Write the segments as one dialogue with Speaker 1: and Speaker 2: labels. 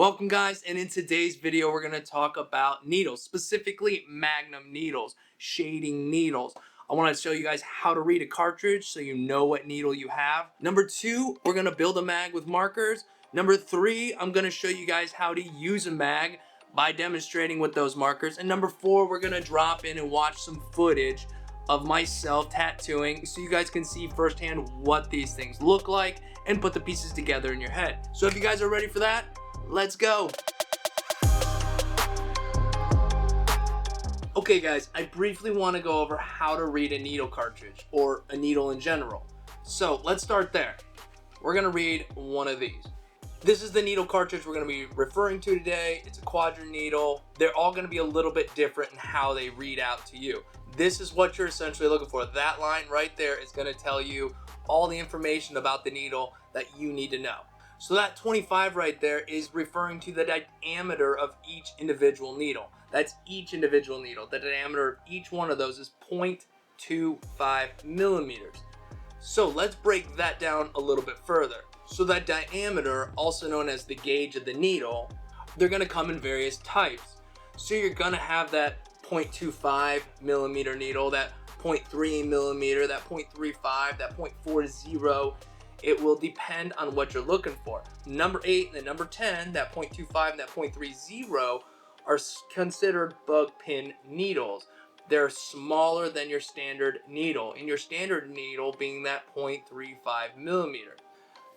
Speaker 1: Welcome guys, and in today's video we're going to talk about needles, specifically magnum needles, shading needles. I want to show you guys how to read a cartridge so you know what needle you have. Number 2, we're going to build a mag with markers. Number 3, I'm going to show you guys how to use a mag by demonstrating with those markers. And number 4, we're going to drop in and watch some footage of myself tattooing so you guys can see firsthand what these things look like and put the pieces together in your head. So if you guys are ready for that, let's go. Okay guys, I briefly want to go over how to read a needle cartridge or a needle in general. So let's start there. We're going to read one of these. This is the needle cartridge we're going to be referring to today. It's a quadrant needle. They're all going to be a little bit different in how they read out to you. This is what you're essentially looking for. That line right there is going to tell you all the information about the needle that you need to know. So that 25 right there is referring to the diameter of each individual needle. That's each individual needle. The diameter of each one of those is 0.25 millimeters. So let's break that down a little bit further. So that diameter, also known as the gauge of the needle, they're going to come in various types. So you're going to have that 0.25 millimeter needle, that 0.3 millimeter, that 0.35, that 0.40. It will depend on what you're looking for. Number 8 and the number 10, that 0.25 and that 0.30 are considered bug pin needles. They're smaller than your standard needle, and your standard needle being that 0.35 millimeter.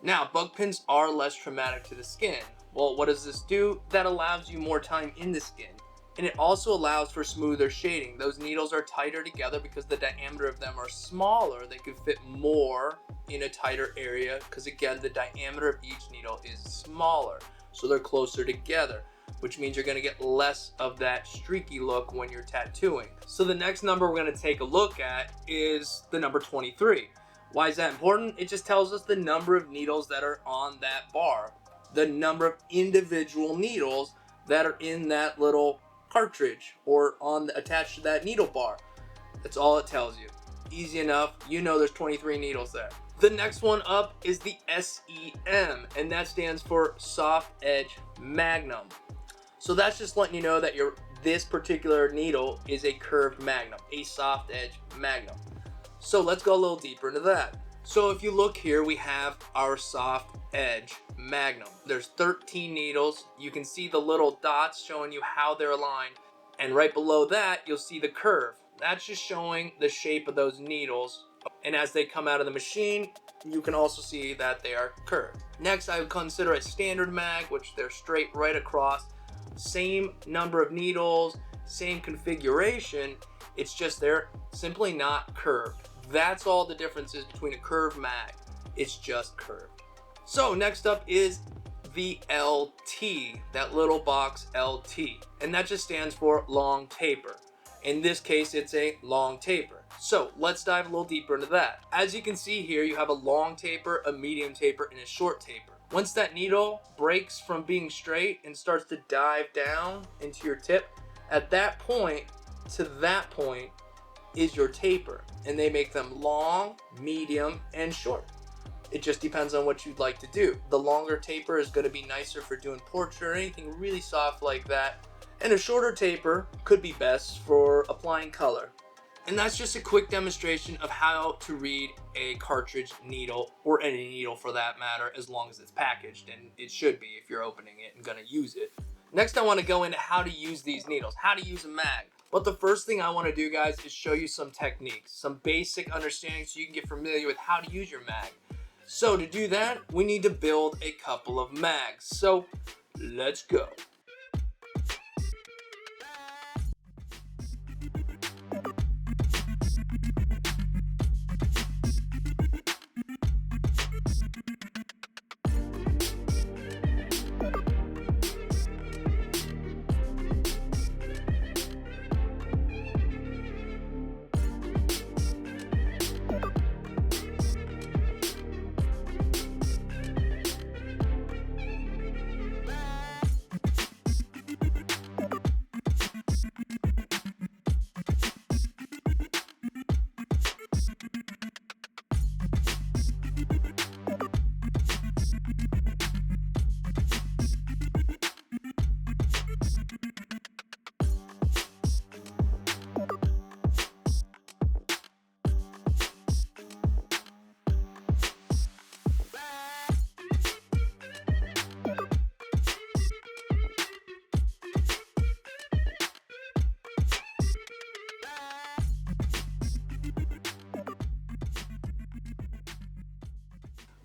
Speaker 1: Now, bug pins are less traumatic to the skin. Well, what does this do? That allows you more time in the skin. And it also allows for smoother shading. Those needles are tighter together because the diameter of them are smaller. They can fit more in a tighter area because, again, the diameter of each needle is smaller. So they're closer together, which means you're going to get less of that streaky look when you're tattooing. So the next number we're going to take a look at is the number 23. Why is that important? It just tells us the number of needles that are on that bar, the number of individual needles that are in that little cartridge or attached to that needle bar. That's all it tells you. Easy enough. You know there's 23 needles there. The next one up is the SEM, and that stands for soft edge magnum. So that's just letting you know that this particular needle is a curved magnum, a soft edge magnum. So let's go a little deeper into that. So if you look here, we have our soft edge magnum. There's 13 needles. You can see the little dots showing you how they're aligned. And right below that, you'll see the curve. That's just showing the shape of those needles. And as they come out of the machine, you can also see that they are curved. Next, I would consider a standard mag, which they're straight right across. Same number of needles, same configuration. It's just they're simply not curved. That's all the difference is between a curved mag. It's just curved. So next up is the LT, that little box LT, and that just stands for long taper. In this case, it's a long taper. So let's dive a little deeper into that. As you can see here, you have a long taper, a medium taper, and a short taper. Once that needle breaks from being straight and starts to dive down into your tip, at that point to that point is your taper, and they make them long, medium, and short. It just depends on what you'd like to do. The longer taper is going to be nicer for doing portrait or anything really soft like that, and a shorter taper could be best for applying color. And that's just a quick demonstration of how to read a cartridge needle, or any needle for that matter, as long as it's packaged, and it should be if you're opening it and going to use it. Next, I want to go into how to use these needles, how to use a mag. But the first thing I want to do, guys, is show you some techniques, some basic understanding so you can get familiar with how to use your mag. So to do that, we need to build a couple of mags. So let's go.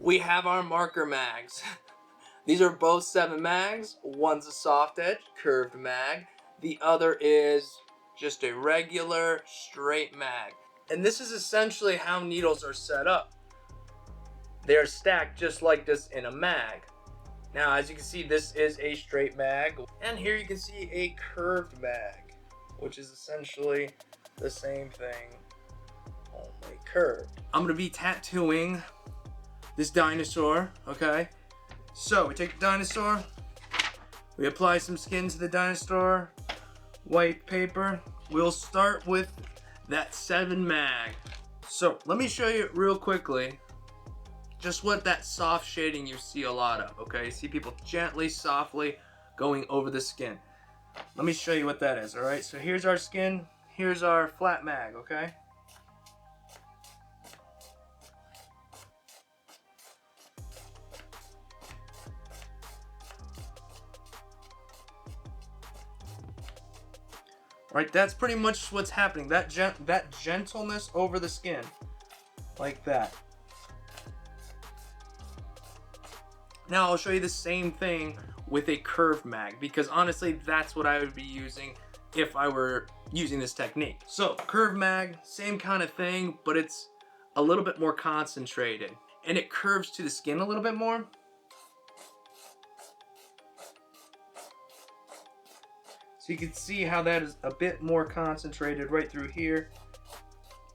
Speaker 1: we have our marker mags. These are both 7 mags. One's a soft edge, curved mag. The other is just a regular straight mag. And this is essentially how needles are set up. They are stacked just like this in a mag. Now, as you can see, this is a straight mag. And here you can see a curved mag, which is essentially the same thing, only curved. I'm gonna be tattooing this dinosaur, okay? So we take the dinosaur, we apply some skin to the dinosaur, white paper. We'll start with that 7 mag. So let me show you real quickly just what that soft shading you see a lot of, okay? You see people gently, softly going over the skin. Let me show you what that is, all right? So here's our skin, here's our flat mag, okay? Right, that's pretty much what's happening. That gentleness over the skin, like that. Now I'll show you the same thing with a curved mag, because honestly, that's what I would be using if I were using this technique. So curved mag, same kind of thing, but it's a little bit more concentrated, and it curves to the skin a little bit more. So you can see how that is a bit more concentrated right through here,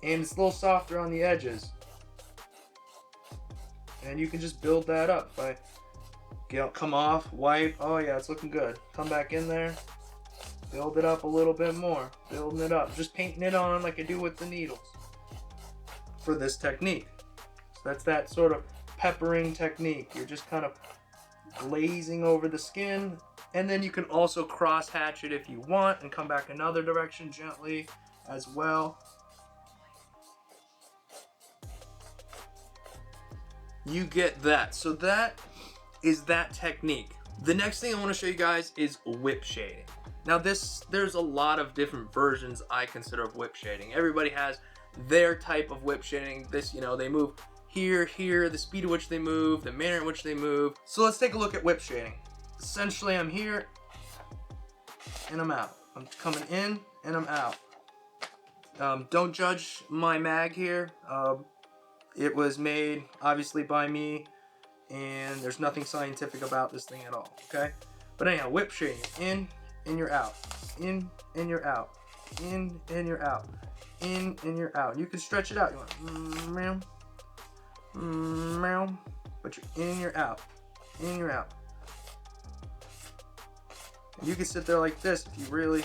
Speaker 1: and it's a little softer on the edges. And you can just build that up by, come off, wipe, oh yeah, it's looking good. Come back in there, build it up a little bit more, building it up, just painting it on like I do with the needles for this technique. So that's that sort of peppering technique. You're just kind of glazing over the skin. And then you can also cross hatch it if you want and come back another direction gently as well. You get that. So that is that technique. The next thing I want to show you guys is whip shading. Now there's a lot of different versions I consider of whip shading. Everybody has their type of whip shading. This, you know, they move here, the speed at which they move, the manner in which they move. So let's take a look at whip shading. Essentially, I'm here and I'm out. I'm coming in and I'm out. Don't judge my mag here. It was made obviously by me, and there's nothing scientific about this thing at all, okay? But anyhow, whip shading, in and you're out, in and you're out, in and you're out, in and you're out. You can stretch it out. You want meow, meow, but you're in, you're out, in, you're out. You can sit there like this if you really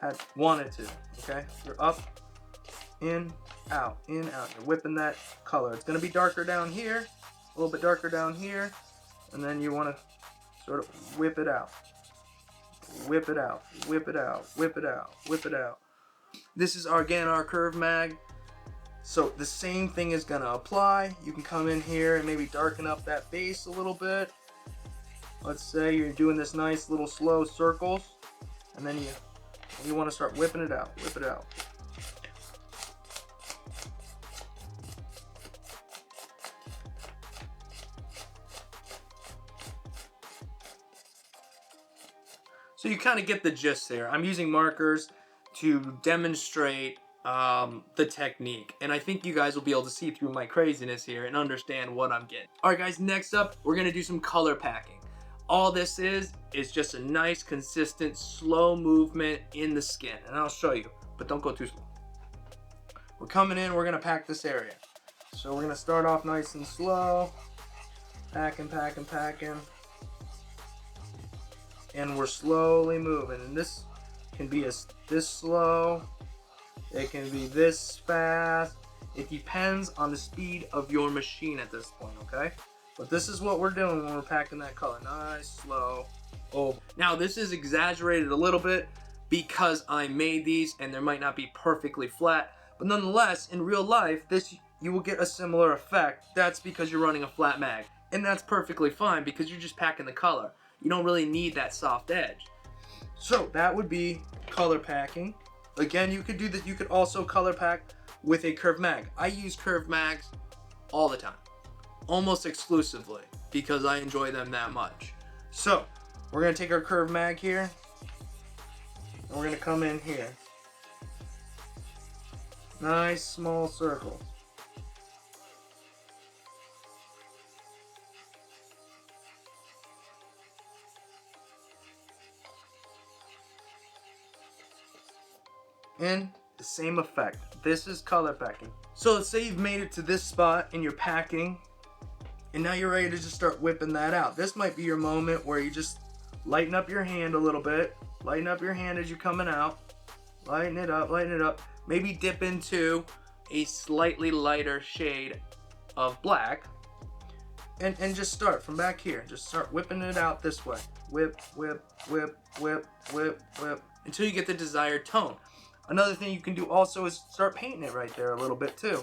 Speaker 1: had wanted to, okay? You're up, in, out, out. You're whipping that color. It's gonna be darker down here, a little bit darker down here, and then you wanna sort of whip it out. Whip it out, whip it out, whip it out, whip it out. This is again our curve mag. So the same thing is gonna apply. You can come in here and maybe darken up that base a little bit. Let's say you're doing this nice little slow circles, and then you want to start whipping it out, whip it out. So you kind of get the gist there. I'm using markers to demonstrate the technique, and I think you guys will be able to see through my craziness here and understand what I'm getting. All right, guys, next up, we're gonna do some color packing. All this is just a nice, consistent, slow movement in the skin. And I'll show you, but don't go too slow. We're coming in, we're gonna pack this area. So we're gonna start off nice and slow. Packing, packing, packing. And we're slowly moving. And this can be this slow. It can be this fast. It depends on the speed of your machine at this point, okay? But this is what we're doing when we're packing that color. Nice, slow, over. Now this is exaggerated a little bit because I made these and they might not be perfectly flat. But nonetheless, in real life, you will get a similar effect. That's because you're running a flat mag. And that's perfectly fine because you're just packing the color. You don't really need that soft edge. So that would be color packing. Again, you could do that. You could also color pack with a curved mag. I use curved mags all the time. almost exclusively because I enjoy them that much. So we're gonna take our curved mag here and we're gonna come in here. Nice small circles. And the same effect. This is color packing. So let's say you've made it to this spot in your packing, and now you're ready to just start whipping that out. This might be your moment where you just lighten up your hand a little bit. Lighten up your hand as you're coming out. Lighten it up, lighten it up. Maybe dip into a slightly lighter shade of black. And just start from back here. Just start whipping it out this way. Whip, whip, whip, whip, whip, whip, until you get the desired tone. Another thing you can do also is start painting it right there a little bit too.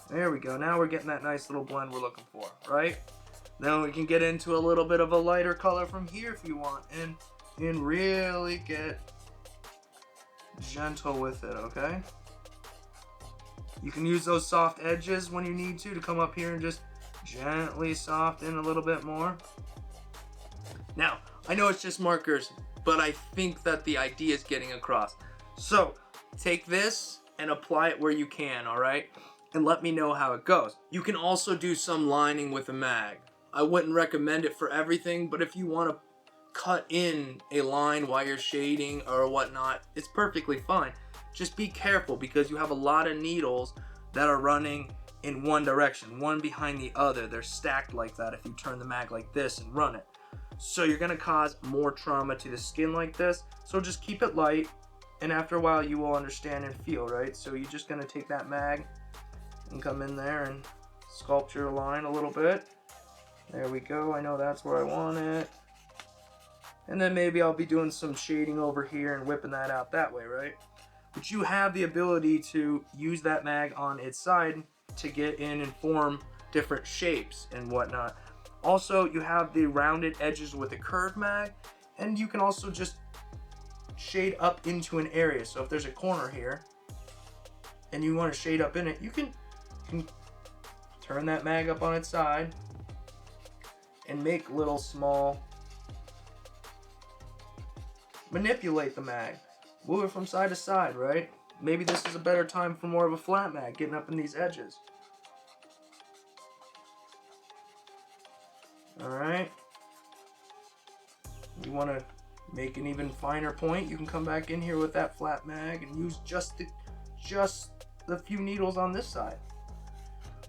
Speaker 1: There we go. Now we're getting that nice little blend we're looking for, right? Then we can get into a little bit of a lighter color from here if you want, and really get gentle with it, okay? You can use those soft edges when you need to come up here and just gently soften a little bit more. Now, I know it's just markers, but I think that the idea is getting across. So take this and apply it where you can, all right? And let me know how it goes. You can also do some lining with a mag. I wouldn't recommend it for everything, but if you want to cut in a line while you're shading or whatnot, it's perfectly fine. Just be careful because you have a lot of needles that are running in one direction, one behind the other. They're stacked like that if you turn the mag like this and run it. So you're gonna cause more trauma to the skin like this. So just keep it light, and after a while you will understand and feel, right? So you're just gonna take that mag and come in there and sculpt your line a little bit. There we go. I know that's where I want it. And then maybe I'll be doing some shading over here and whipping that out that way, right? But you have the ability to use that mag on its side to get in and form different shapes and whatnot. Also, you have the rounded edges with a curved mag, and you can also just shade up into an area. So if there's a corner here and you want to shade up in it, you can turn that mag up on its side and make little small, manipulate the mag, move it from side to side, right? Maybe this is a better time for more of a flat mag, getting up in these edges. Alright. You want to make an even finer point, you can come back in here with that flat mag and use just the few needles on this side.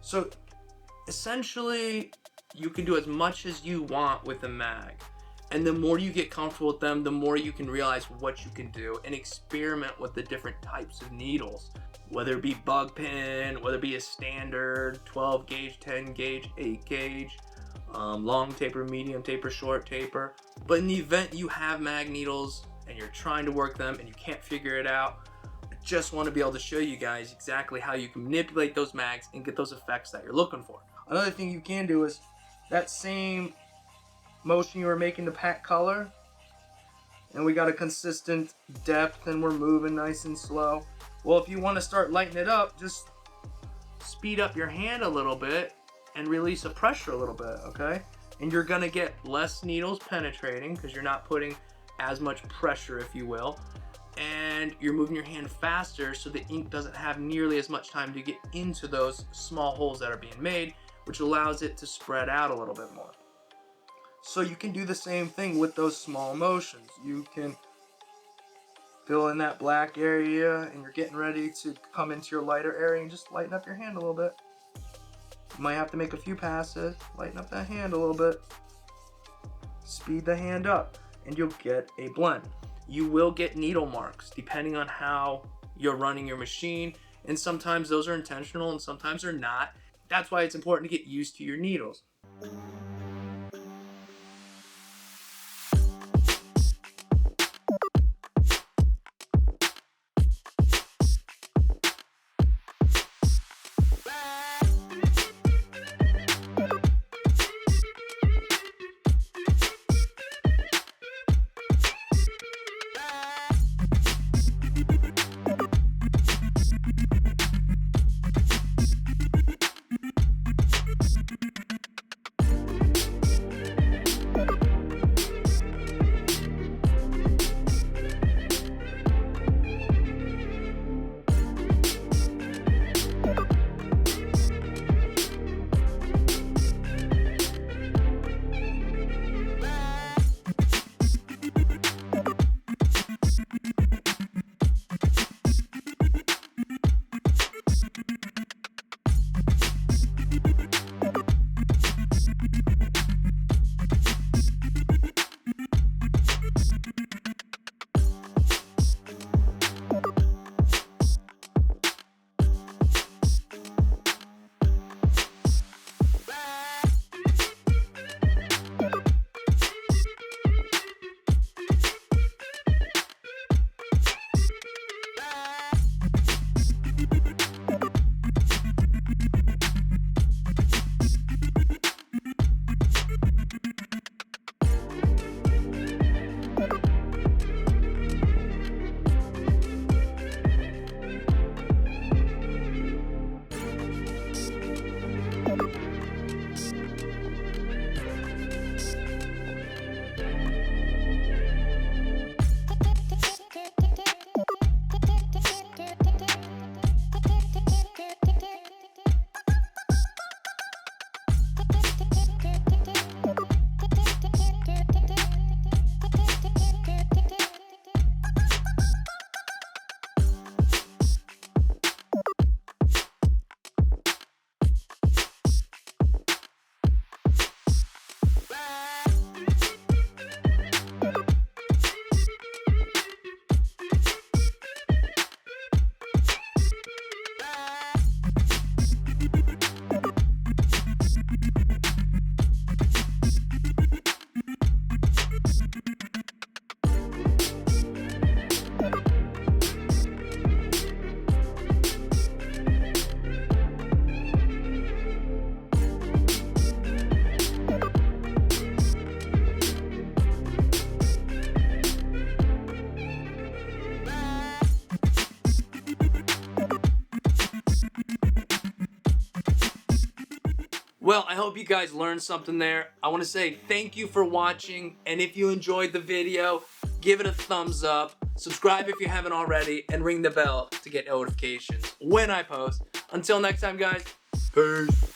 Speaker 1: So essentially you can do as much as you want with a mag, and the more you get comfortable with them, the more you can realize what you can do and experiment with the different types of needles, whether it be bug pin, whether it be a standard 12 gauge, 10 gauge, 8 gauge, long taper, medium taper, short taper. But in the event you have mag needles and you're trying to work them and you can't figure it out, I just want to be able to show you guys exactly how you can manipulate those mags and get those effects that you're looking for. Another thing you can do is that same motion you were making to pack color, and we got a consistent depth and we're moving nice and slow. Well, if you want to start lightening it up, just speed up your hand a little bit and release the pressure a little bit, okay? And you're gonna get less needles penetrating because you're not putting as much pressure, if you will, and you're moving your hand faster so the ink doesn't have nearly as much time to get into those small holes that are being made, which allows it to spread out a little bit more. So you can do the same thing with those small motions. You can fill in that black area and you're getting ready to come into your lighter area and just lighten up your hand a little bit. You might have to make a few passes, lighten up that hand a little bit, speed the hand up, and you'll get a blend. You will get needle marks depending on how you're running your machine, and sometimes those are intentional and sometimes they're not. That's why it's important to get used to your needles. Well, I hope you guys learned something there. I want to say thank you for watching, and if you enjoyed the video, give it a thumbs up, subscribe if you haven't already, and ring the bell to get notifications when I post. Until next time, guys, peace.